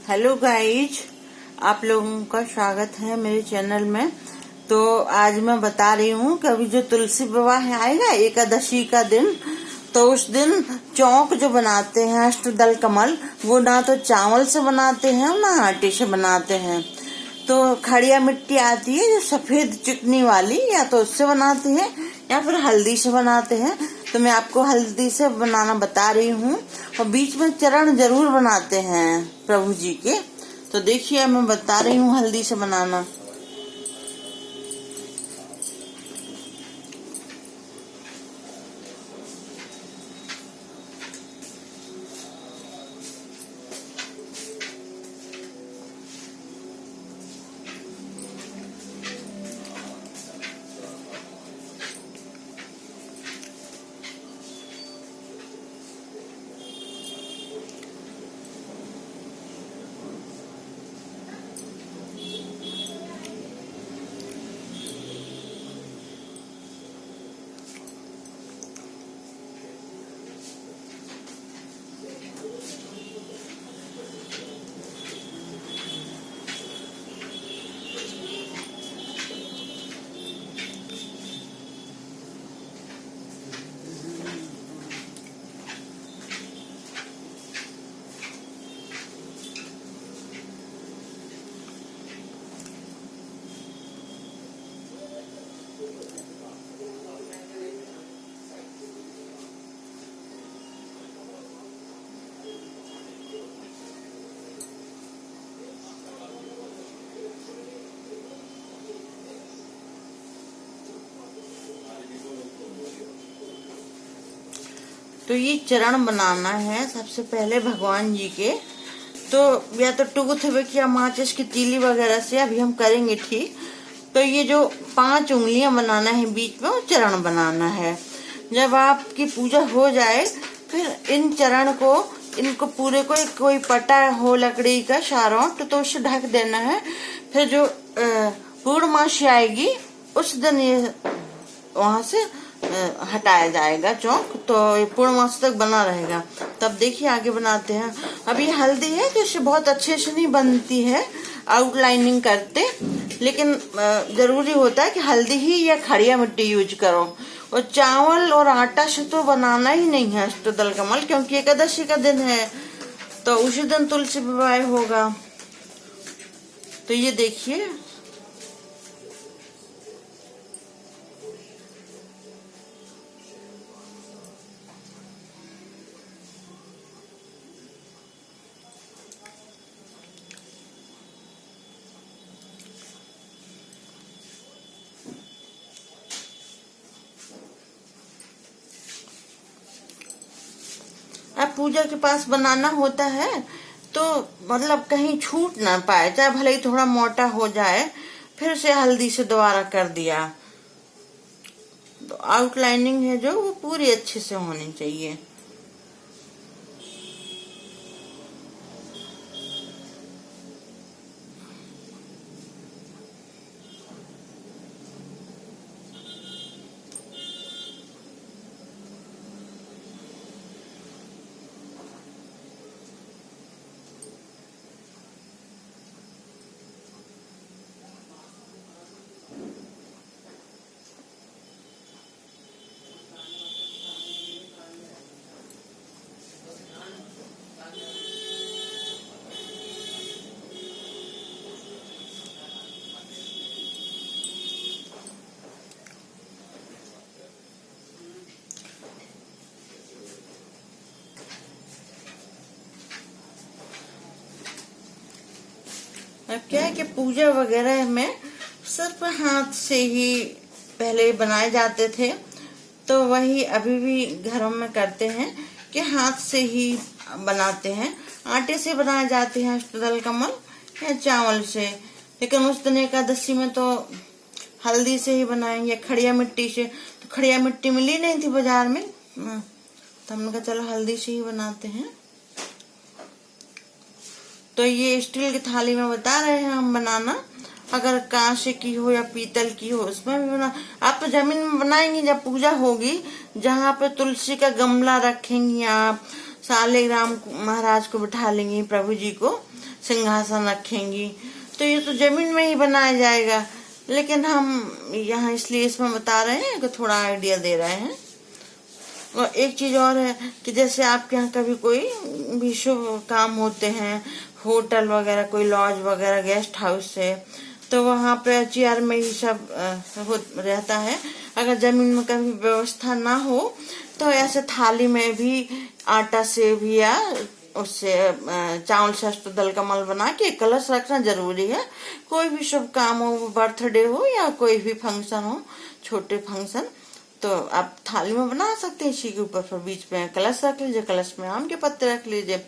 Hello guys, आप लोगों का स्वागत है मेरे चैनल में। तो आज मैं बता रही हूँ कि अभी जो तुलसी विवाह आएगा एकादशी का दिन, तो उस दिन चौक जो बनाते हैं अष्टदल कमल, वो ना तो चावल से बनाते हैं ना आटे से बनाते हैं। तो खड़िया मिट्टी आती है जो सफेद चिकनी वाली, या तो उससे बनाते हैं या फिर हल्दी से बनाते हैं। तो मैं आपको हल्दी से बनाना बता रही हूँ, और बीच में चरण जरूर बनाते हैं प्रभु जी के। तो देखिए मैं बता रही हूँ हल्दी से बनाना। तो ये चरण बनाना है सबसे पहले भगवान जी के। तो या तो टूथ विक या माचिस की तीली वगैरह से अभी हम करेंगे ठीक। तो ये जो 5 उंगलियां बनाना है बीच में, वो चरण बनाना है। जब आपकी पूजा हो जाए फिर इन चरण को, इनको पूरे को कोई पटा हो लकड़ी का शारोट, तो उससे ढक देना है। फिर जो पूर्णमासी आएगी उस दिन ये वहां से हटाया जाएगा चौक, तो ये पूर्णमास तक बना रहेगा। तब देखिए आगे बनाते हैं। अब ये हल्दी है तो इससे बहुत अच्छे से नहीं बनती है आउटलाइनिंग करते, लेकिन जरूरी होता है कि हल्दी ही या खड़िया मिट्टी यूज करो। और चावल और आटा से तो बनाना ही नहीं है अष्टदल कमल, क्योंकि एकादशी का दिन है, तो उसी दिन तुलसी विवाह होगा। तो ये देखिए अब पूजा के पास बनाना होता है तो मतलब कहीं छूट ना पाए, चाहे भले ही थोड़ा मोटा हो जाए, फिर से हल्दी से दोबारा कर दिया। तो आउटलाइनिंग है जो वो पूरी अच्छे से होनी चाहिए। अब क्या है कि पूजा वगैरह में सिर्फ हाथ से ही पहले बनाए जाते थे, तो वही अभी भी घरों में करते हैं कि हाथ से ही बनाते हैं। आटे से बनाए जाते हैं अष्टदल कमल या चावल से, लेकिन उस दिन एकादशी में तो हल्दी से ही बनाएंगे, खड़िया मिट्टी से। तो खड़िया मिट्टी मिली नहीं थी बाजार में, तो हमने कहा चलो हल्दी से ही बनाते हैं। तो ये स्टील की थाली में बता रहे हैं हम बनाना। अगर कांसे की हो या पीतल की हो उसमें भी बना। आप तो जमीन में बनाएंगी जब पूजा होगी, जहाँ पे तुलसी का गमला रखेंगी आप, सालेग्राम महाराज को बिठा लेंगी, प्रभु जी को सिंहासन रखेंगी, तो ये तो जमीन में ही बनाया जाएगा। लेकिन हम यहाँ इसलिए इसमें बता रहे हैं कि थोड़ा आइडिया दे रहे हैं। और एक चीज और है कि जैसे आपके यहाँ कभी कोई भी शुभ काम होते हैं, होटल वगैरह, कोई लॉज वगैरह, गेस्ट हाउस है, तो वहाँ पे चेयर में ही सब रहता है। अगर जमीन में कभी व्यवस्था ना हो तो ऐसे थाली में भी आटा से भी या उससे चावल से अष्टदल कमल बना के कलश रखना जरूरी है। कोई भी शुभ काम हो, बर्थडे हो या कोई भी फंक्शन हो, छोटे फंक्शन, तो आप थाली में बना सकते हैं। इसी के ऊपर फिर बीच में कलश रख लीजिए, कलश में आम के पत्ते रख लीजिए।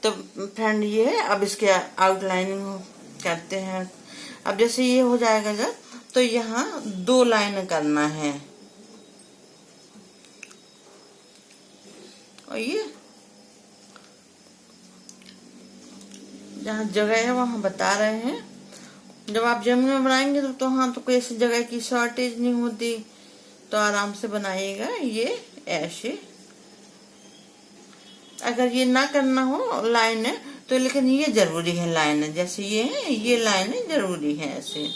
तो फ्रेंड ये है, अब इसके आउटलाइनिंग करते हैं। अब जैसे ये हो जाएगा जब, तो यहाँ 2 लाइन करना है, और ये जहाँ जगह है वहां बता रहे हैं। जब आप जमीन में बनाएंगे तो हाँ, तो कोई ऐसी जगह की शॉर्टेज नहीं होती, तो आराम से बनाइएगा ये ऐसे। अगर ये ना करना हो लाइन है तो, लेकिन ये जरूरी है लाइन है, जैसे ये है, ये लाइन जरूरी है ऐसे।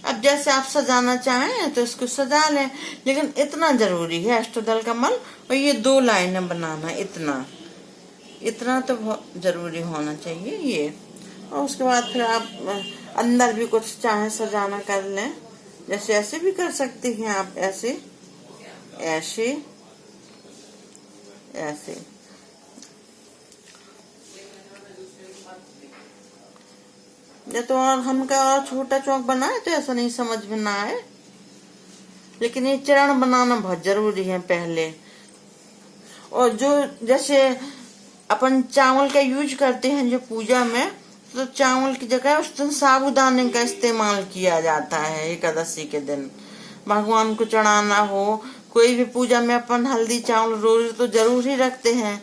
अब जैसे आप सजाना चाहें तो इसको सजा लें, लेकिन इतना जरूरी है अष्टदल कमल और ये 2 लाइनें बनाना, इतना तो बहुत जरूरी होना चाहिए ये। और उसके बाद फिर आप अंदर भी कुछ चाहे सजाना कर लें, जैसे ऐसे भी कर सकते हैं आप, ऐसे ऐसे ऐसे। या तो और हमका और छोटा चौक बनाए तो ऐसा नहीं समझ में ना आए, लेकिन ये चरण बनाना बहुत जरूरी है पहले। और जो जैसे अपन चावल का यूज करते हैं जो पूजा में, तो चावल की जगह उस दिन साबूदाने का इस्तेमाल किया जाता है। एकादशी के दिन भगवान को चढ़ाना हो, कोई भी पूजा में अपन हल्दी चावल रोज तो जरूर ही रखते हैं,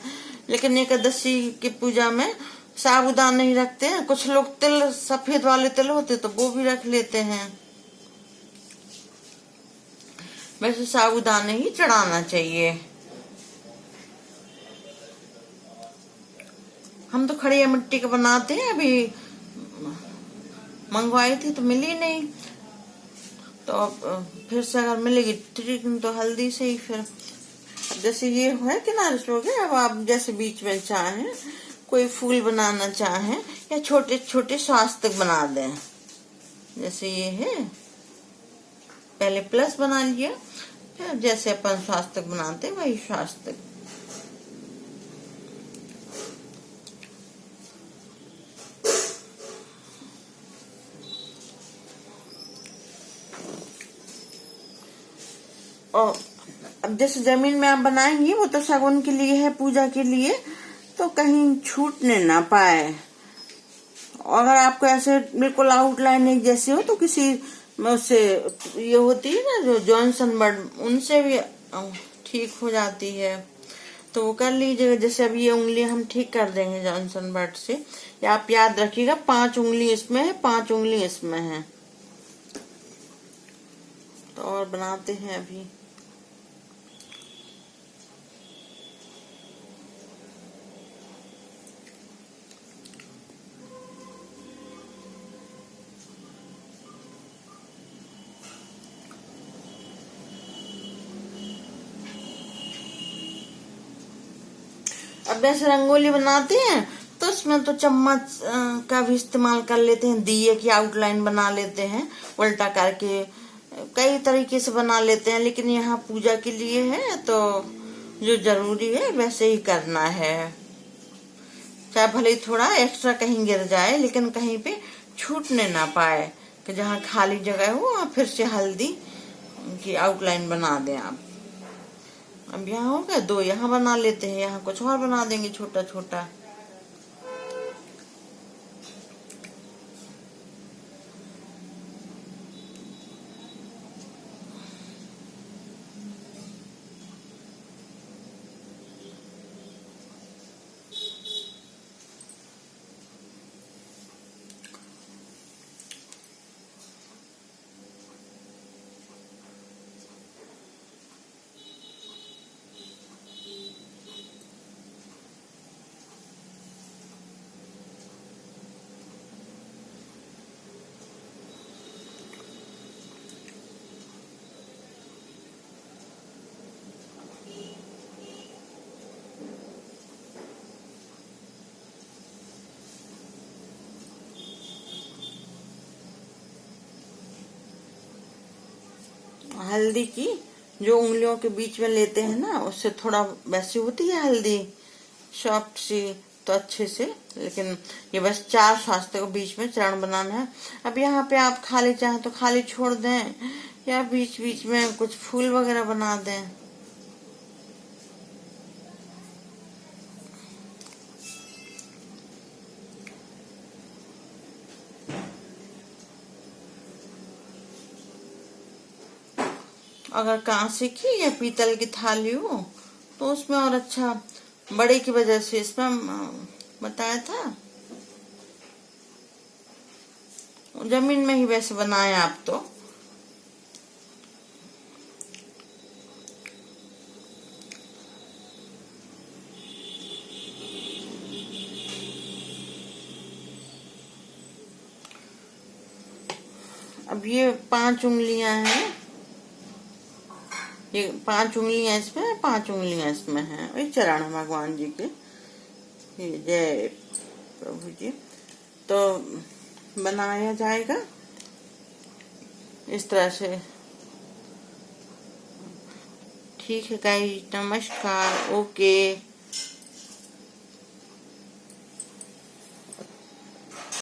लेकिन एकादशी की पूजा में साबूदाने ही रखते हैं। कुछ लोग तिल, सफेद वाले तिल होते तो वो भी रख लेते हैं। वैसे साबूदाने ही चढ़ाना चाहिए। हम तो खड़िया मिट्टी का बनाते हैं, अभी मंगवाई थी तो मिली नहीं, तो अब फिर से अगर मिलेगी ठीक, तो हल्दी से ही फिर। जैसे ये है किनारे से हो गया, अब आप जैसे बीच में चाहें कोई फूल बनाना चाहें या छोटे छोटे स्वास्तिक बना दें, जैसे ये है, पहले प्लस बना लिया, फिर जैसे अपन स्वास्तिक बनाते वही स्वास्तिक। और अब जैसे जमीन में आप बनाएंगी वो तो शगुन के लिए है, पूजा के लिए, तो कहीं छूटने ना पाए। अगर आपको ऐसे बिल्कुल आउटलाइन एक जैसे हो तो किसी उससे, ये होती है ना जो जॉनसन बर्ड, उनसे भी ठीक हो जाती है, तो वो कर लीजिएगा। जैसे अब ये उंगली हम ठीक कर देंगे जॉनसन बर्ड से। या आप याद रखिएगा 5 उंगली इसमें है, 5 उंगली इसमें है। तो और बनाते हैं अभी। अब जैसे रंगोली बनाते हैं तो उसमें तो चम्मच का भी इस्तेमाल कर लेते हैं, दिए की आउटलाइन बना लेते हैं, उल्टा करके कई तरीके से बना लेते हैं। लेकिन यहाँ पूजा के लिए है तो जो जरूरी है वैसे ही करना है, चाहे भले ही थोड़ा एक्स्ट्रा कहीं गिर जाए, लेकिन कहीं पे छूटने ना पाए, कि जहाँ खाली जगह हो वहाँ फिर से हल्दी की आउटलाइन बना दें आप। अब यहाँ हो गया 2, यहाँ बना लेते हैं, यहाँ कुछ और बना देंगे छोटा छोटा। हल्दी की जो उंगलियों के बीच में लेते हैं ना, उससे थोड़ा वैसी होती है हल्दी, सॉफ्ट सी, तो अच्छे से। लेकिन ये बस 4 स्वास्थ्य को बीच में चरण बनाना है। अब यहाँ पे आप खाली चाहें तो खाली छोड़ दें, या बीच बीच में कुछ फूल वगैरह बना दें। अगर कांसे की या पीतल की थाली हो तो उसमें और अच्छा, बड़े की वजह से इसमें बताया था। जमीन में ही वैसे बनाए आप तो। अब ये 5 उंगलियां हैं, ये 5 उंगलियां इसमें, 5 उंगलियां इसमें हैं। ये चरण है भगवान जी के। ये जय प्रभु जी। तो बनाया जाएगा इस तरह से। ठीक है गाइस, नमस्कार, ओके।